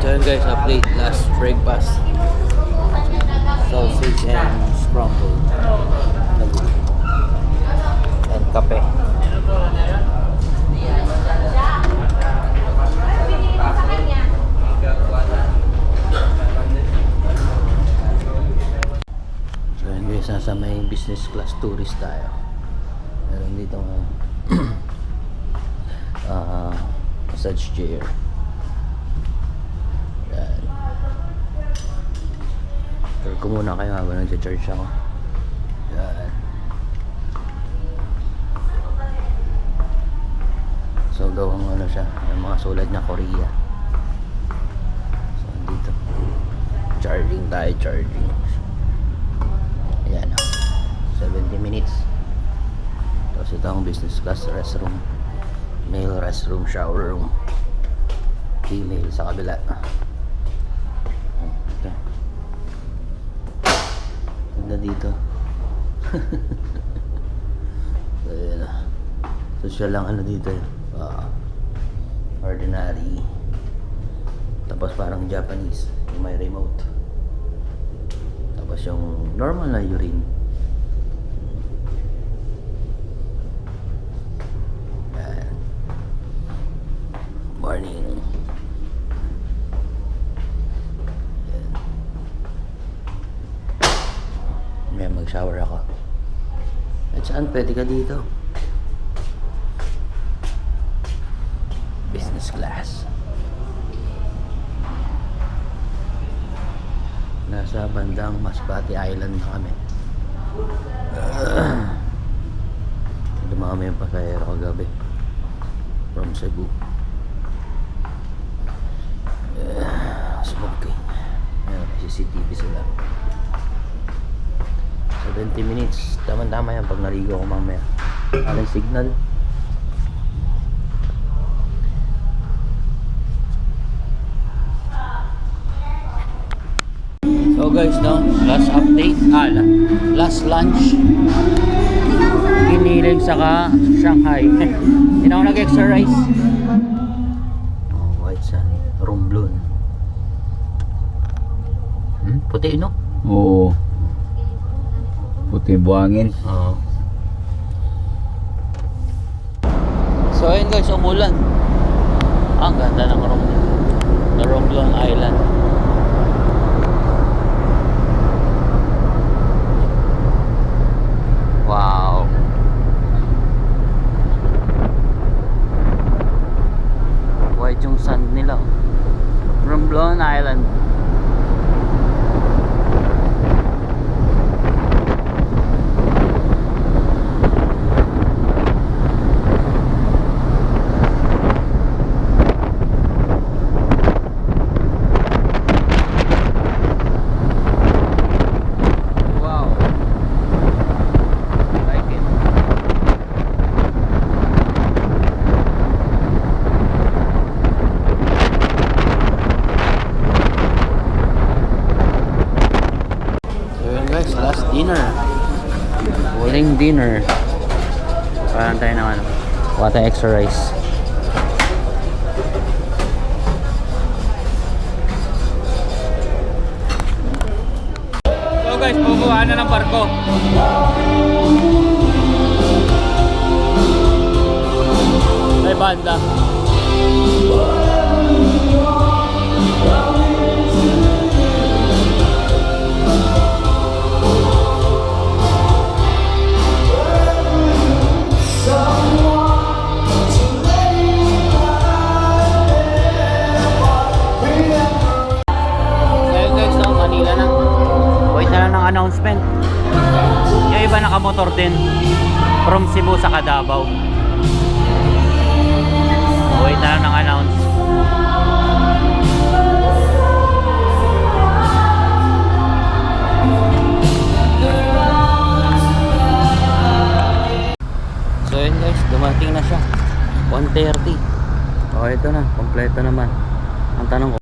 So yun guys, update. Last breakfast. Sausage and scramble. And kape. So yun guys, nasa may business class tourist tayo. Meron dito massage chair. Yan. Tour ko muna kayo habang nag-charge ako. Yan. So gawang ano siya, yung mga sulat niya Korea. So dito charging tayo, charging. Ayan, 70 minutes. Tapos ito ang business class restroom, male restroom, shower room, female sa kabila. Okay. Ganda dito. So yun, social lang ano dito, ordinary. Tapos parang Japanese, yung may remote. Tapos yung normal na urine. Yan. Morning. Yan. May mag-shower ako. At saan pwede ka dito? Business class. Nasa bandang Masbate Island na kami. Dumami yung pasahero kagabi from Cebu. Smoking. Ayan, CCTV sila. 70 minutes. Tama-tama yan pag naligo ko mamaya. Aling signal. So guys, no, last update, last lunch, Giniling saka Shanghai. Hindi na ako nag-exercise. White sand, Romblon. Puti, no? Oo. Puti buhangin. Oo. So ayun guys, umulan. Ang ganda ng Romblon Island. Wow. White yung sand nila. Romblon Island. Dinner. Huling dinner. Parang tayo ng water exercise. So guys, bubuhaan na ng barko. May banda. Announcement. Yung iba nakamotor din from Cebu sa Davao. Wait na lang ng announce. So yun guys, dumating na siya. 1:30. Okay, ito na, kompleto naman. Ang tanong ko,